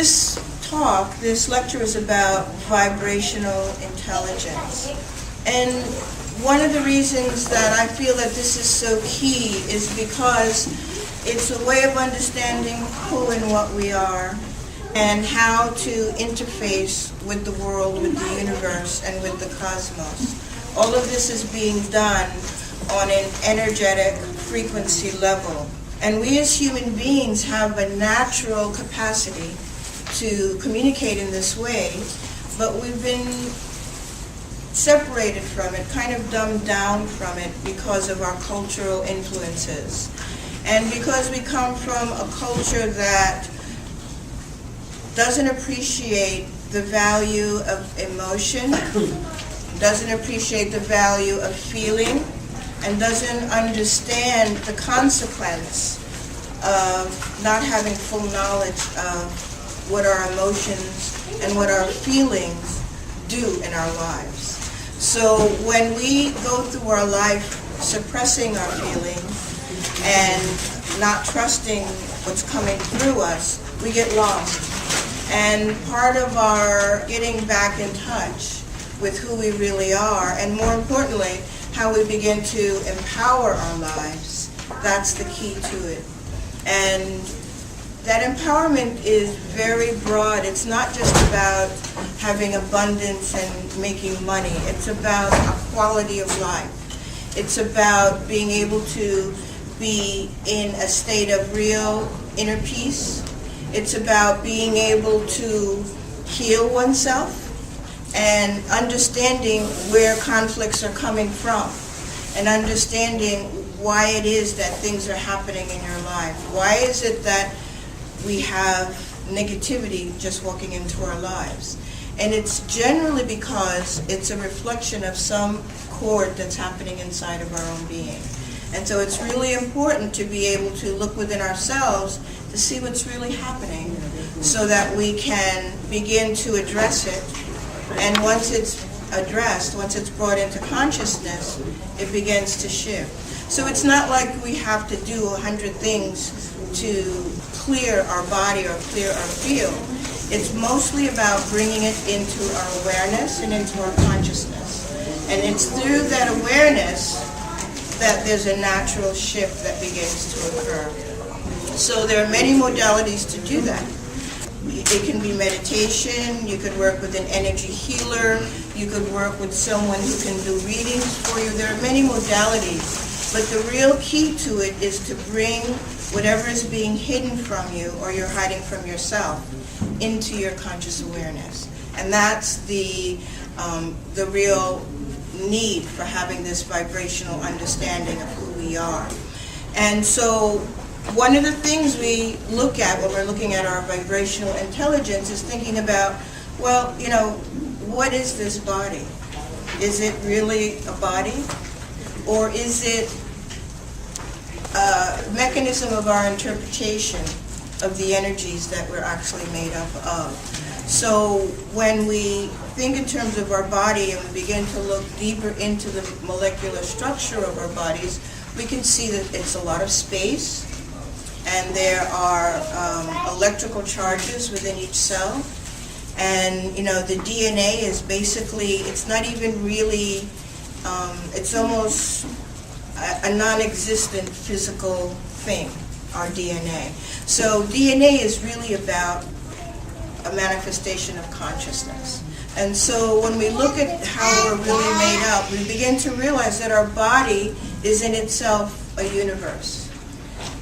this talk, this lecture is about vibrational intelligence. And one of the reasons that I feel that this is so key is because it's a way of understanding who and what we are and how to interface with the world, with the universe, and with the cosmos. All of this is being done on an energetic frequency level. And we as human beings have a natural capacity to communicate in this way, but we've been separated from it, kind of dumbed down from it because of our cultural influences. And because we come from a culture that doesn't appreciate the value of emotion, doesn't appreciate the value of feeling, and doesn't understand the consequence of not having full knowledge of what our emotions and what our feelings do in our lives. So when we go through our life suppressing our feelings and not trusting what's coming through us, we get lost. And part of our getting back in touch with who we really are, and more importantly, how we begin to empower our lives, that's the key to it. And that empowerment is very broad. It's not just about having abundance and making money. It's about a quality of life. It's about being able to be in a state of real inner peace. It's about being able to heal oneself and understanding where conflicts are coming from and understanding why it is that things are happening in your life. Why is it that we have negativity just walking into our lives? And it's generally because it's a reflection of some cord that's happening inside of our own being. And so it's really important to be able to look within ourselves to see what's really happening so that we can begin to address it. And once it's addressed, once it's brought into consciousness, it begins to shift. So it's not like we have to do 100 things to clear our body or clear our field. It's mostly about bringing it into our awareness and into our consciousness. And it's through that awareness that there's a natural shift that begins to occur. So there are many modalities to do that. It can be meditation, you could work with an energy healer, you could work with someone who can do readings for you. There are many modalities. But the real key to it is to bring whatever is being hidden from you or you're hiding from yourself into your conscious awareness. And that's the real need for having this vibrational understanding of who we are. And so one of the things we look at when we're looking at our vibrational intelligence is thinking about, well, you know, what is this body? Is it really a body? Or is it a mechanism of our interpretation of the energies that we're actually made up of? So when we think in terms of our body and we begin to look deeper into the molecular structure of our bodies, we can see that it's a lot of space, and there are electrical charges within each cell. And, you know, the DNA is basically, it's not even really, it's almost a non-existent physical thing, our DNA. So DNA is really about a manifestation of consciousness. And so when we look at how we're really made up, we begin to realize that our body is in itself a universe,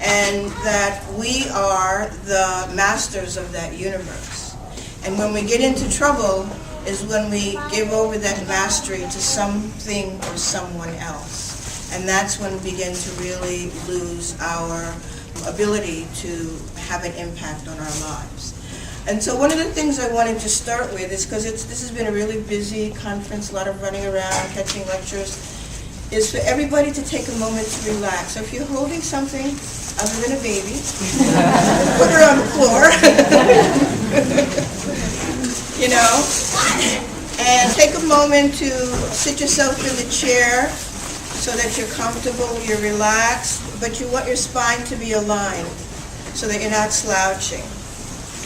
and that we are the masters of that universe. And when we get into trouble is when we give over that mastery to something or someone else. And that's when we begin to really lose our ability to have an impact on our lives. And so one of the things I wanted to start with is, because this has been a really busy conference, a lot of running around, catching lectures, is for everybody to take a moment to relax. So if you're holding something other than a baby, put her on the floor, you know, and take a moment to sit yourself in the chair so that you're comfortable, you're relaxed, but you want your spine to be aligned so that you're not slouching.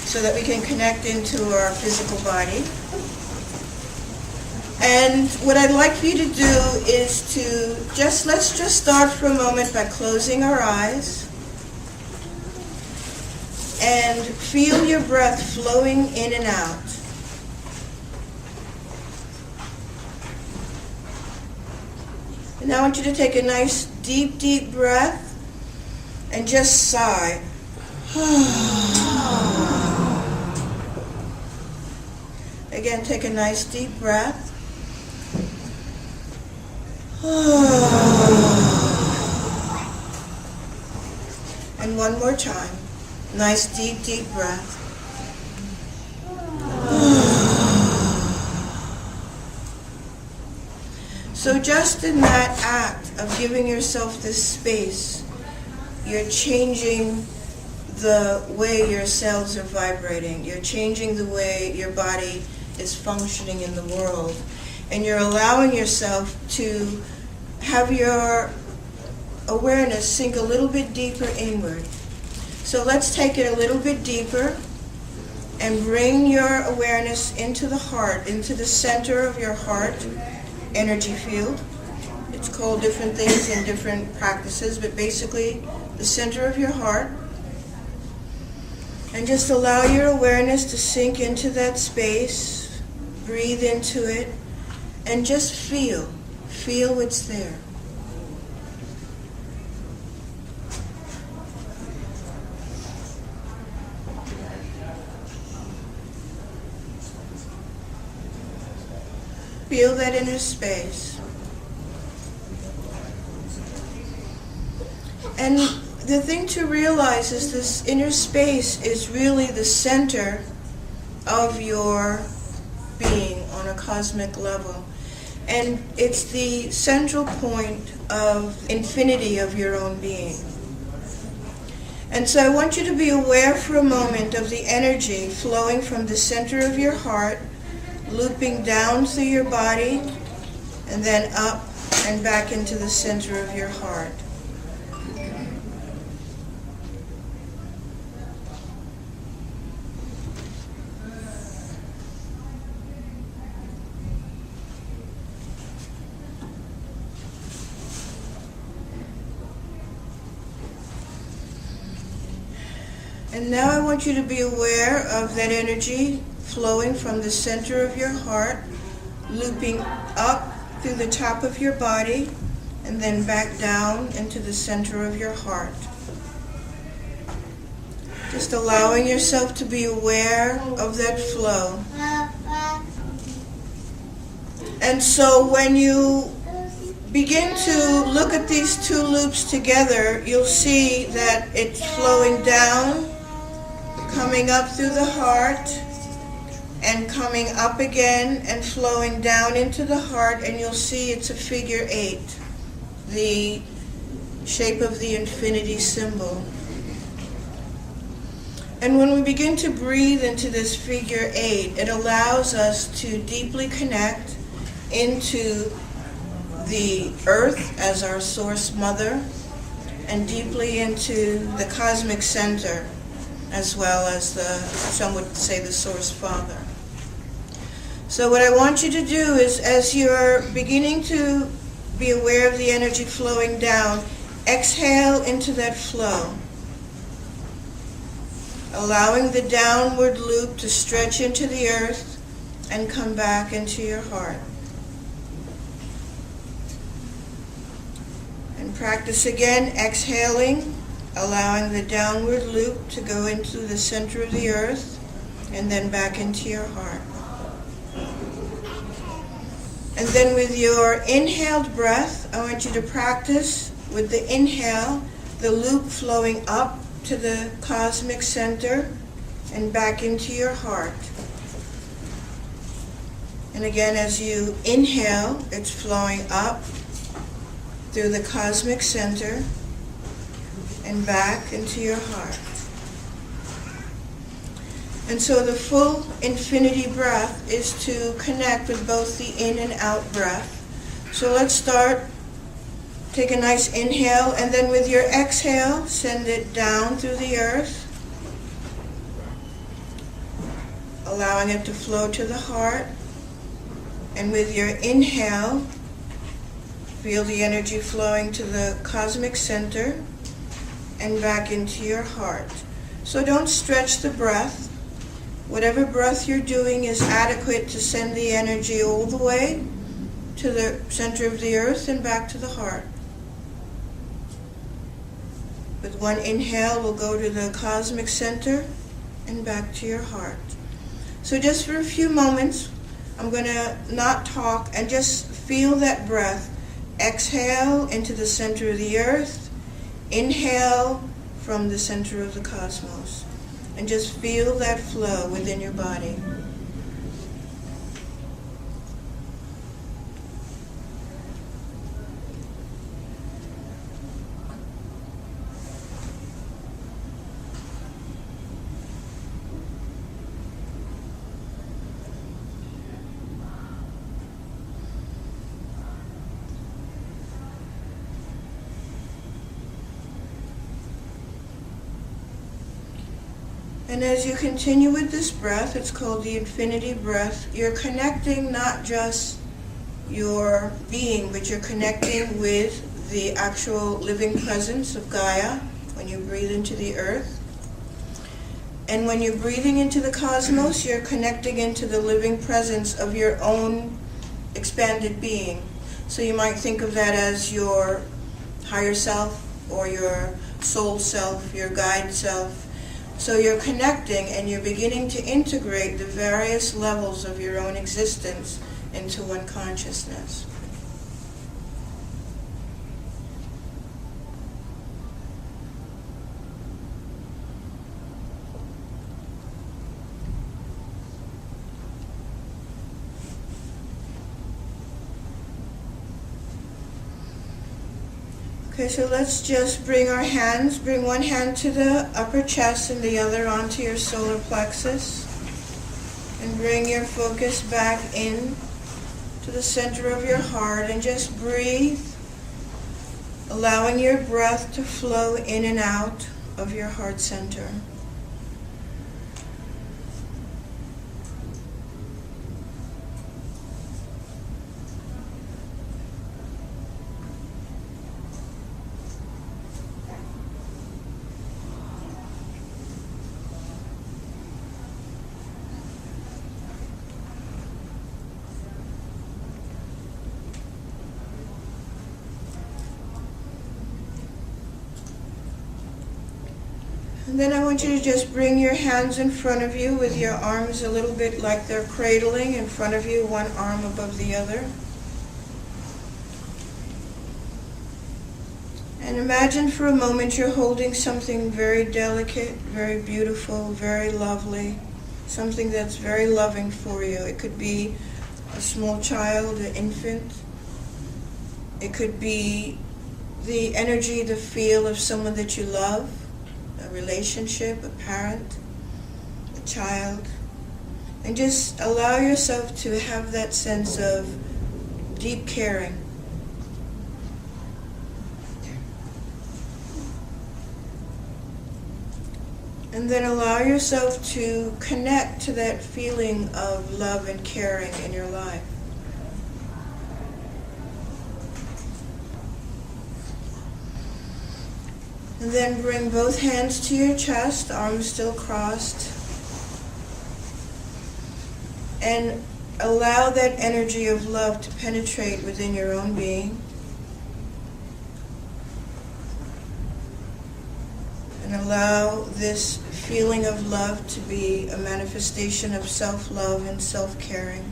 so that we can connect into our physical body. And what I'd like for you to do is to let's just start for a moment by closing our eyes and feel your breath flowing in and out. And now I want you to take a nice deep, deep breath and just sigh. Again, take a nice deep breath. And one more time. Nice deep, deep breath. So just in that act of giving yourself this space, you're changing the way your cells are vibrating. You're changing the way your body is functioning in the world. And you're allowing yourself to have your awareness sink a little bit deeper inward. So let's take it a little bit deeper and bring your awareness into the heart, into the center of your heart energy field. It's called different things in different practices, but basically the center of your heart. And just allow your awareness to sink into that space. Breathe into it and just feel what's there. Feel that inner space. And the thing to realize is this inner space is really the center of your being on a cosmic level. And it's the central point of infinity of your own being. And so I want you to be aware for a moment of the energy flowing from the center of your heart, looping down through your body, and then up and back into the center of your heart. And now I want you to be aware of that energy flowing from the center of your heart, looping up through the top of your body, and then back down into the center of your heart. Just allowing yourself to be aware of that flow. And so when you begin to look at these two loops together, you'll see that it's flowing down, coming up through the heart, and coming up again and flowing down into the heart, and you'll see it's a figure 8, the shape of the infinity symbol. And when we begin to breathe into this figure 8, it allows us to deeply connect into the earth as our source mother, and deeply into the cosmic center, as well as some would say the source father. So what I want you to do is, as you're beginning to be aware of the energy flowing down, exhale into that flow, allowing the downward loop to stretch into the earth and come back into your heart. And practice again, exhaling, allowing the downward loop to go into the center of the earth and then back into your heart. And then with your inhaled breath, I want you to practice with the inhale, the loop flowing up to the cosmic center and back into your heart. And again, as you inhale, it's flowing up through the cosmic center and back into your heart. And so the full infinity breath is to connect with both the in and out breath. So let's start. Take a nice inhale, and then with your exhale, send it down through the earth allowing it to flow to the heart. And with your inhale, feel the energy flowing to the cosmic center and back into your heart. So don't stretch the breath. Whatever breath you're doing is adequate to send the energy all the way to the center of the earth and back to the heart. With one inhale, we'll go to the cosmic center and back to your heart. So just for a few moments, I'm going to not talk and just feel that breath. Exhale into the center of the earth. Inhale from the center of the cosmos. And just feel that flow within your body. And as you continue with this breath, it's called the infinity breath, you're connecting not just your being, but you're connecting with the actual living presence of Gaia when you breathe into the earth. And when you're breathing into the cosmos, you're connecting into the living presence of your own expanded being. So you might think of that as your higher self or your soul self, your guide self. So you're connecting and you're beginning to integrate the various levels of your own existence into one consciousness. Okay, so let's just bring one hand to the upper chest and the other onto your solar plexus. And bring your focus back in to the center of your heart and just breathe, allowing your breath to flow in and out of your heart center. And then I want you to just bring your hands in front of you with your arms a little bit like they're cradling in front of you, one arm above the other. And imagine for a moment you're holding something very delicate, very beautiful, very lovely, something that's very loving for you. It could be a small child, an infant. It could be the energy, the feel of someone that you love. A relationship, a parent, a child, and just allow yourself to have that sense of deep caring. And then allow yourself to connect to that feeling of love and caring in your life. And then bring both hands to your chest, arms still crossed. And allow that energy of love to penetrate within your own being. And allow this feeling of love to be a manifestation of self-love and self-caring.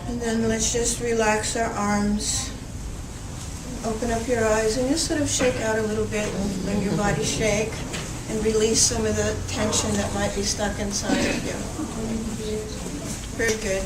And then let's just relax our arms. Open up your eyes and just sort of shake out a little bit and let your body shake and release some of the tension that might be stuck inside of you. Very good.